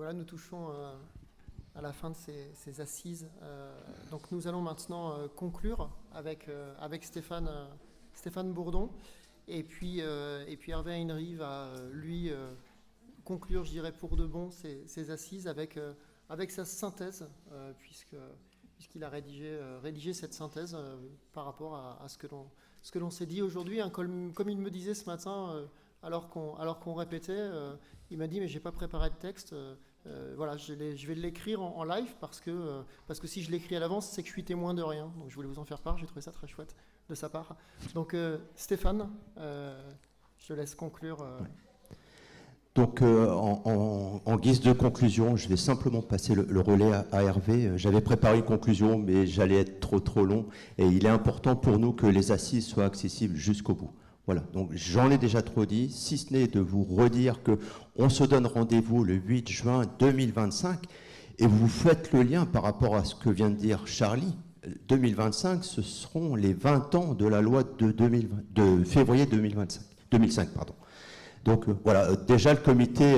voilà, nous touchons à la fin de ces assises. Donc nous allons maintenant conclure avec Stéphane Bourdon. Et puis Hervé Heinry va, lui, conclure, je dirais, pour de bon ces assises avec sa synthèse, puisqu'il a rédigé cette synthèse par rapport à ce que l'on s'est dit aujourd'hui. Hein, comme il me disait ce matin, alors qu'on répétait, il m'a dit mais j'ai pas préparé de texte. Voilà, je vais l'écrire en live parce que si je l'écris à l'avance, c'est que je suis témoin de rien. Donc je voulais vous en faire part. J'ai trouvé ça très chouette de sa part. Donc Stéphane, je te laisse conclure. Donc, en guise de conclusion, je vais simplement passer le relais à Hervé. J'avais préparé une conclusion, mais j'allais être trop long. Et il est important pour nous que les assises soient accessibles jusqu'au bout. Voilà, donc j'en ai déjà trop dit, si ce n'est de vous redire qu'on se donne rendez-vous le 8 juin 2025, et vous faites le lien par rapport à ce que vient de dire Charlie. 2025, ce seront les 20 ans de la loi de février 2005. Donc voilà, déjà le comité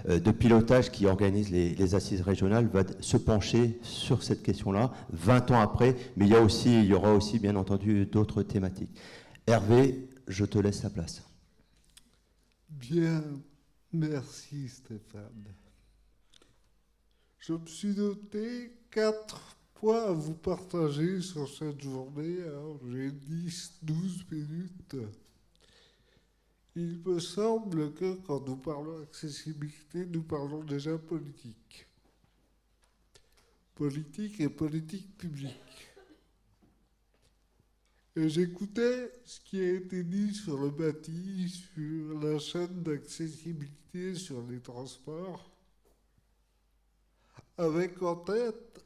de pilotage qui organise les assises régionales va se pencher sur cette question-là, 20 ans après, mais il y aura aussi bien entendu d'autres thématiques. Hervé, je te laisse la place. Bien, merci Stéphane. Je me suis noté 4 points à vous partager sur cette journée. Alors, j'ai 10-12 minutes. Il me semble que quand nous parlons accessibilité, nous parlons déjà politique. Politique et politique publique. Et j'écoutais ce qui a été dit sur le bâti, sur la chaîne d'accessibilité, sur les transports, avec en tête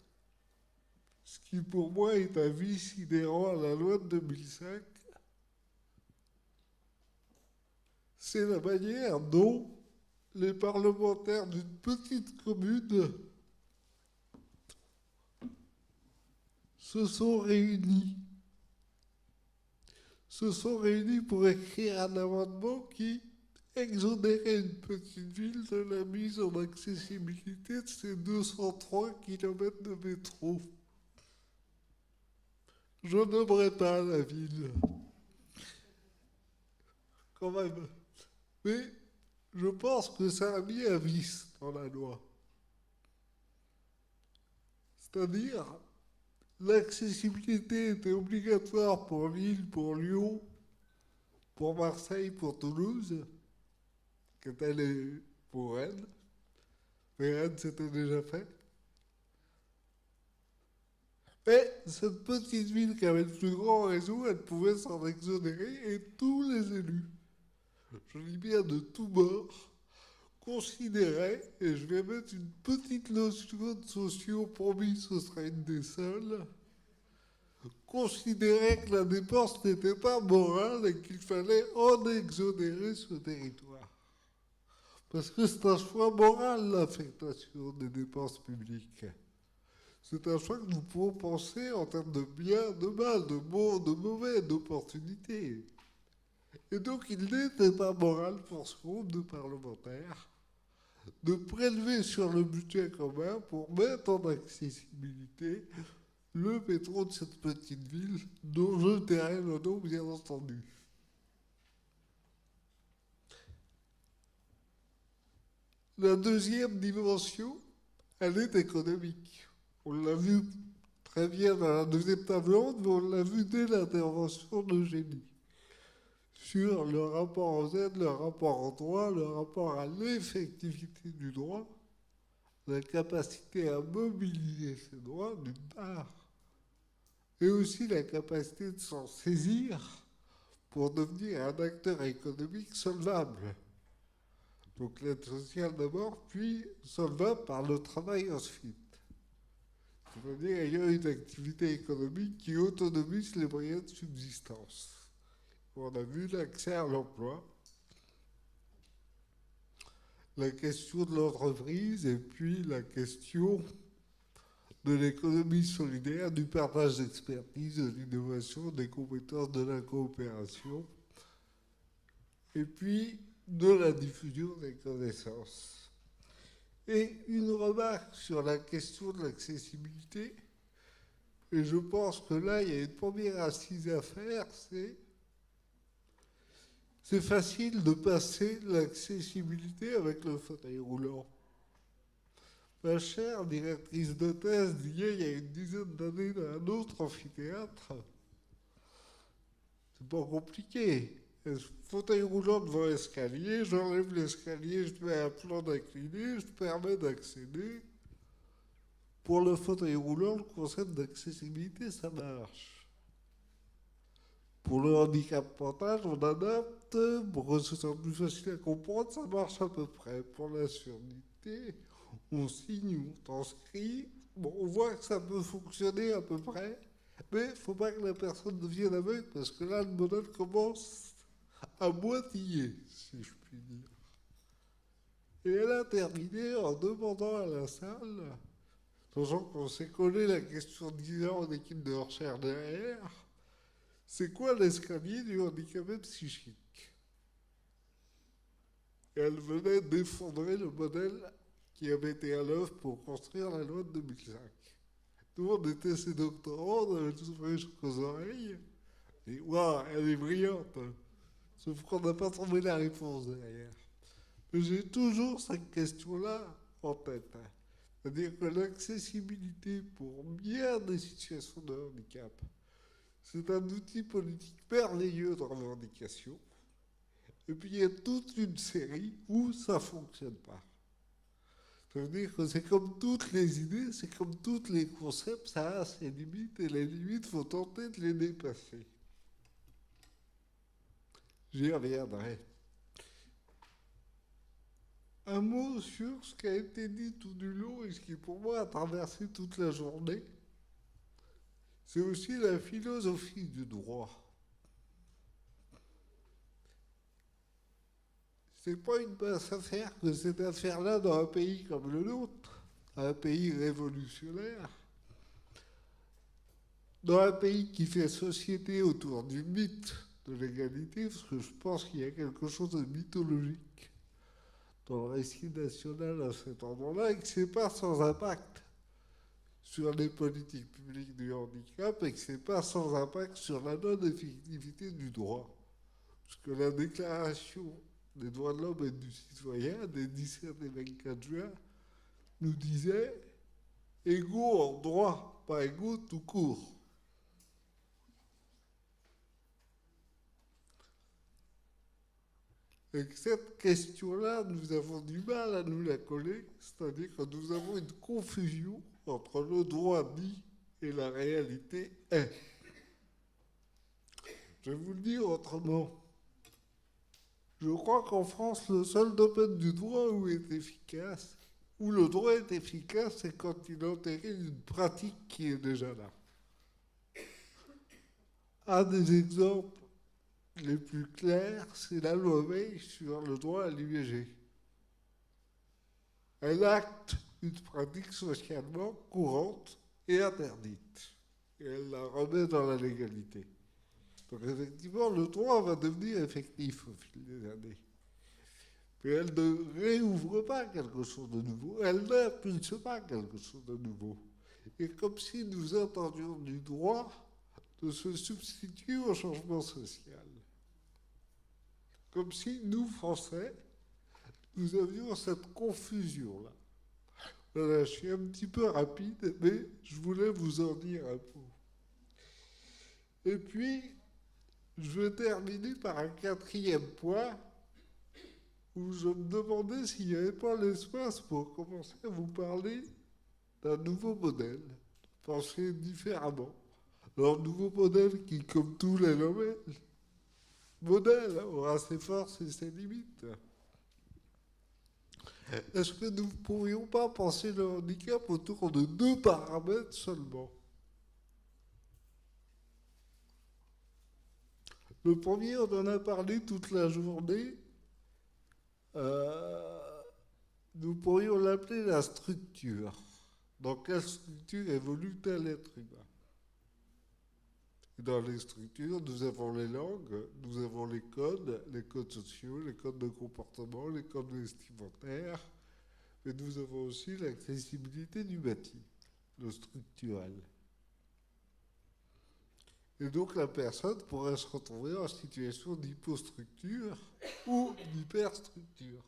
ce qui pour moi est un vice inhérent à la loi de 2005, c'est la manière dont les parlementaires d'une petite commune se sont réunis pour écrire un amendement qui exonérait une petite ville de la mise en accessibilité de ses 203 km de métro. Je n'aimerais pas la ville, quand même. Mais je pense que ça a mis un vice dans la loi. C'est-à-dire, l'accessibilité était obligatoire pour Lille, pour Lyon, pour Marseille, pour Toulouse, qui était pour Rennes. Mais Rennes, c'était déjà fait. Mais cette petite ville qui avait le plus grand réseau, elle pouvait s'en exonérer et tous les élus, je dis bien de tous bords, considéraient, et je vais mettre une petite notion de socio, promis, ce serait une des seules, considérait que la dépense n'était pas morale et qu'il fallait en exonérer ce territoire. Parce que c'est un choix moral, l'affectation des dépenses publiques. C'est un choix que nous pouvons penser en termes de bien, de mal, de bon, de mauvais, d'opportunité. Et donc il n'était pas moral pour ce groupe de parlementaires de prélever sur le budget commun pour mettre en accessibilité le métro de cette petite ville, dont je tairai le nom, bien entendu. La deuxième dimension, elle est économique. On l'a vu très bien dans la deuxième table ronde, mais on l'a vu dès l'intervention d'Eugénie. Sur le rapport aux aides, le rapport au droit, le rapport à l'effectivité du droit, la capacité à mobiliser ces droits, d'une part, et aussi la capacité de s'en saisir pour devenir un acteur économique solvable. Donc l'aide sociale d'abord, puis solvable par le travail ensuite. C'est-à-dire ayant une activité économique qui autonomise les moyens de subsistance. On a vu l'accès à l'emploi, la question de l'entreprise et puis la question de l'économie solidaire, du partage d'expertise, de l'innovation, des compétences, de la coopération, et puis de la diffusion des connaissances. Et une remarque sur la question de l'accessibilité, et je pense que là, il y a une première assise à faire, c'est facile de passer l'accessibilité avec le fauteuil roulant. Ma chère directrice de thèse disait il y a une dizaine d'années dans un autre amphithéâtre, c'est pas compliqué. Fauteuil roulant devant l'escalier, j'enlève l'escalier, je mets un plan d'incliné, je permets d'accéder. Pour le fauteuil roulant, le concept d'accessibilité, ça marche. Pour le handicap mental, on adapte, pour que ce soit plus facile à comprendre, ça marche à peu près. Pour la surdité, on signe, on transcrit. Bon, on voit que ça peut fonctionner à peu près, mais il ne faut pas que la personne devienne aveugle, parce que là, le modèle commence à moitiller, si je puis dire. Et elle a terminé en demandant à la salle, sachant qu'on s'est collé la question 10 ans en équipe de recherche derrière, c'est quoi l'escalier du handicapé psychique? Et elle venait d'effondrer le modèle qui avait été à l'œuvre pour construire la loi de 2005. Nous, on était ses doctorants, on avait tous pris jusqu'aux oreilles, et waouh, elle est brillante! Sauf qu'on n'a pas trouvé la réponse derrière. Mais j'ai toujours cette question-là en tête. C'est-à-dire que l'accessibilité pour bien des situations de handicap, c'est un outil politique merveilleux de revendication. Et puis il y a toute une série où ça ne fonctionne pas. Ça veut dire que c'est comme toutes les idées, c'est comme tous les concepts, ça a ses limites et les limites, il faut tenter de les dépasser. J'y reviendrai. Un mot sur ce qui a été dit tout du long et ce qui pour moi a traversé toute la journée, c'est aussi la philosophie du droit. C'est pas une mince affaire que cette affaire-là dans un pays comme le nôtre, un pays révolutionnaire, dans un pays qui fait société autour du mythe de l'égalité, parce que je pense qu'il y a quelque chose de mythologique dans le récit national à cet endroit-là, et que c'est pas sans impact sur les politiques publiques du handicap, et que c'est pas sans impact sur la non-effectivité du droit. Parce que la déclaration des droits de l'homme et du citoyen des 17 et 24 juin nous disait égaux en droit, pas égaux tout court. Et que cette question-là, nous avons du mal à nous la coller, c'est-à-dire que nous avons une confusion entre le droit dit et la réalité est. Je vais vous le dire autrement. Je crois qu'en France, le seul domaine du droit où le droit est efficace, c'est quand il entérine une pratique qui est déjà là. Un des exemples les plus clairs, c'est la loi Veil sur le droit à l'IVG. Elle acte une pratique socialement courante et interdite. Et elle la remet dans la légalité. Donc effectivement, le droit va devenir effectif au fil des années. Mais elle ne réouvre pas quelque chose de nouveau, elle n'impulse pas quelque chose de nouveau. Et comme si nous attendions du droit de se substituer au changement social. Comme si nous, Français, nous avions cette confusion-là. Voilà, je suis un petit peu rapide, mais je voulais vous en dire un peu. Et puis, je vais terminer par un quatrième point où je me demandais s'il n'y avait pas l'espace pour commencer à vous parler d'un nouveau modèle, penser différemment. Alors, un nouveau modèle qui, comme tous les modèles, aura ses forces et ses limites. Est-ce que nous ne pourrions pas penser le handicap autour de 2 paramètres seulement? Le premier, on en a parlé toute la journée. Nous pourrions l'appeler la structure. Dans quelle structure évolue-t-elle l'être humain? Dans les structures, nous avons les langues, nous avons les codes sociaux, les codes de comportement, les codes vestimentaires, Mais nous avons aussi l'accessibilité du bâti, le structurel. Et donc la personne pourrait se retrouver en situation d'hypostructure ou d'hyperstructure.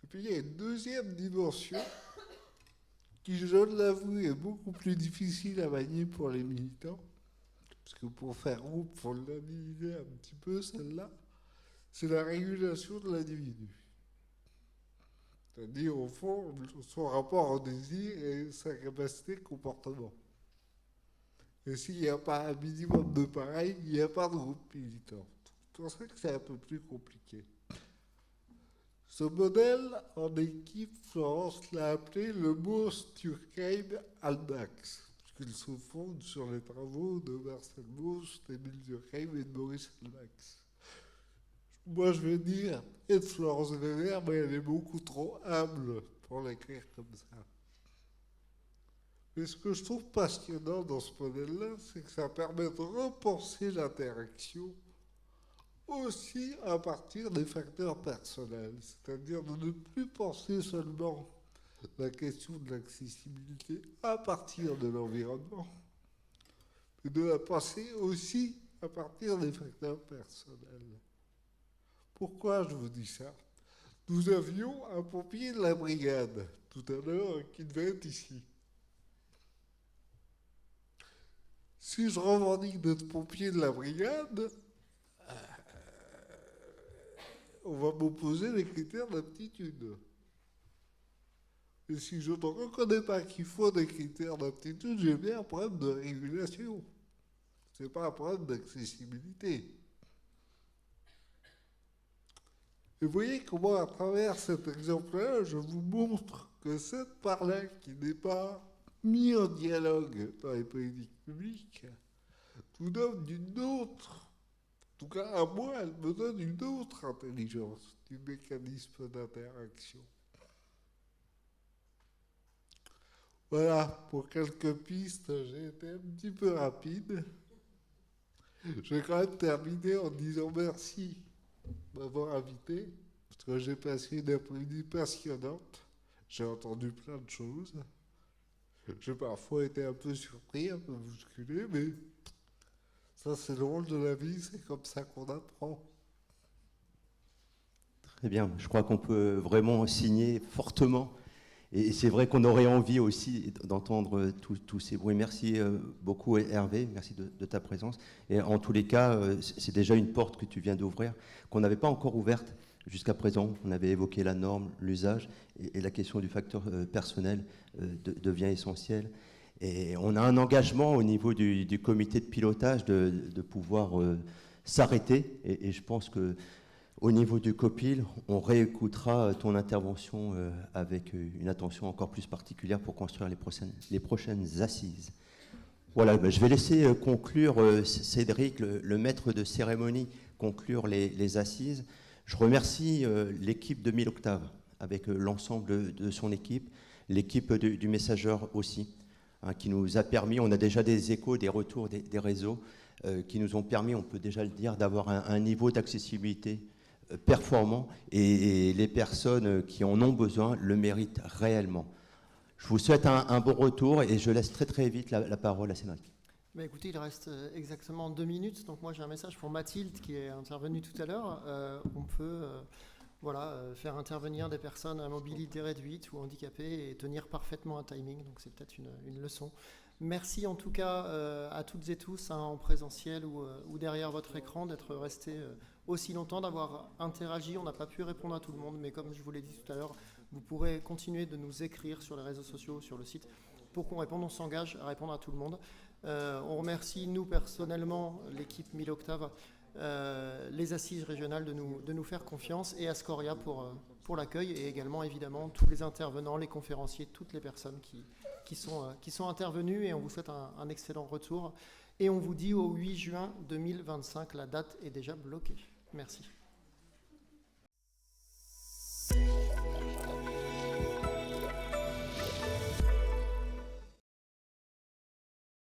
Et puis il y a une deuxième dimension qui, je l'avoue, est beaucoup plus difficile à manier pour les militants, parce que pour faire groupe, il faut l'analyser un petit peu, celle-là, c'est la régulation de l'individu. C'est-à-dire, au fond, son rapport au désir et sa capacité de comportement. Et s'il n'y a pas un minimum de pareil, il n'y a pas de groupe militant. C'est pour ça que c'est un peu plus compliqué. Ce modèle, en équipe, Florence l'a appelé le Mauss-Durkheim-Almax, puisqu'il se fonde sur les travaux de Marcel Mauss, d'Émile Durkheim et de Maurice Almax. Moi, je vais dire, et de Florence Weber, mais elle est beaucoup trop humble pour l'écrire comme ça. Mais ce que je trouve passionnant dans ce modèle-là, c'est que ça permet de repenser l'interaction aussi à partir des facteurs personnels, c'est-à-dire de ne plus penser seulement la question de l'accessibilité à partir de l'environnement, mais de la penser aussi à partir des facteurs personnels. Pourquoi je vous dis ça? Nous avions un pompier de la brigade, tout à l'heure, qui devait être ici. Si je revendique d'être pompier de la brigade, on va m'opposer les critères d'aptitude. Et si je ne reconnais pas qu'il faut des critères d'aptitude, j'ai bien un problème de régulation. Ce n'est pas un problème d'accessibilité. Et vous voyez comment, à travers cet exemple-là, je vous montre que cette part-là, qui n'est pas mise en dialogue dans les politiques publiques, nous donne une autre. En tout cas, à moi, elle me donne une autre intelligence du mécanisme d'interaction. Voilà, pour quelques pistes, j'ai été un petit peu rapide. Je vais quand même terminer en disant merci de m'avoir invité, parce que j'ai passé une après-midi passionnante. J'ai entendu plein de choses. J'ai parfois été un peu surpris, un peu bousculé, mais ça, c'est le rôle de la vie, c'est comme ça qu'on apprend. Très bien, je crois qu'on peut vraiment signer fortement. Et c'est vrai qu'on aurait envie aussi d'entendre tous ces bruits. Merci beaucoup Hervé, merci de ta présence. Et en tous les cas, c'est déjà une porte que tu viens d'ouvrir, qu'on n'avait pas encore ouverte jusqu'à présent. On avait évoqué la norme, l'usage, et la question du facteur personnel devient essentielle. Et on a un engagement au niveau du comité de pilotage de pouvoir s'arrêter. Et je pense que au niveau du COPIL, on réécoutera ton intervention avec une attention encore plus particulière pour construire les prochaines assises. Voilà, je vais laisser conclure Cédric, le maître de cérémonie, conclure les assises. Je remercie l'équipe de 1000 Octaves, avec l'ensemble de son équipe, l'équipe du Messageur aussi, qui nous a permis, on a déjà des échos, des retours des réseaux, qui nous ont permis, on peut déjà le dire, d'avoir un niveau d'accessibilité performant, et les personnes qui en ont besoin le méritent réellement. Je vous souhaite un bon retour et je laisse très vite la parole à Cédric. Bah écoutez, il reste exactement 2 minutes, donc moi j'ai un message pour Mathilde qui est intervenue tout à l'heure. On peut faire intervenir des personnes à mobilité réduite ou handicapées et tenir parfaitement un timing, donc c'est peut-être une leçon. Merci en tout cas à toutes et tous, en présentiel ou derrière votre écran, d'être restés aussi longtemps, d'avoir interagi. On n'a pas pu répondre à tout le monde, mais comme je vous l'ai dit tout à l'heure, vous pourrez continuer de nous écrire sur les réseaux sociaux, sur le site, pour qu'on réponde. On s'engage à répondre à tout le monde. On remercie, nous personnellement, l'équipe 1000 Octaves, les assises régionales de nous faire confiance, et Ascoria pour l'accueil, et également évidemment tous les intervenants, les conférenciers, toutes les personnes qui sont intervenues, et on vous souhaite un excellent retour. Et on vous dit au 8 juin 2025, la date est déjà bloquée. Merci.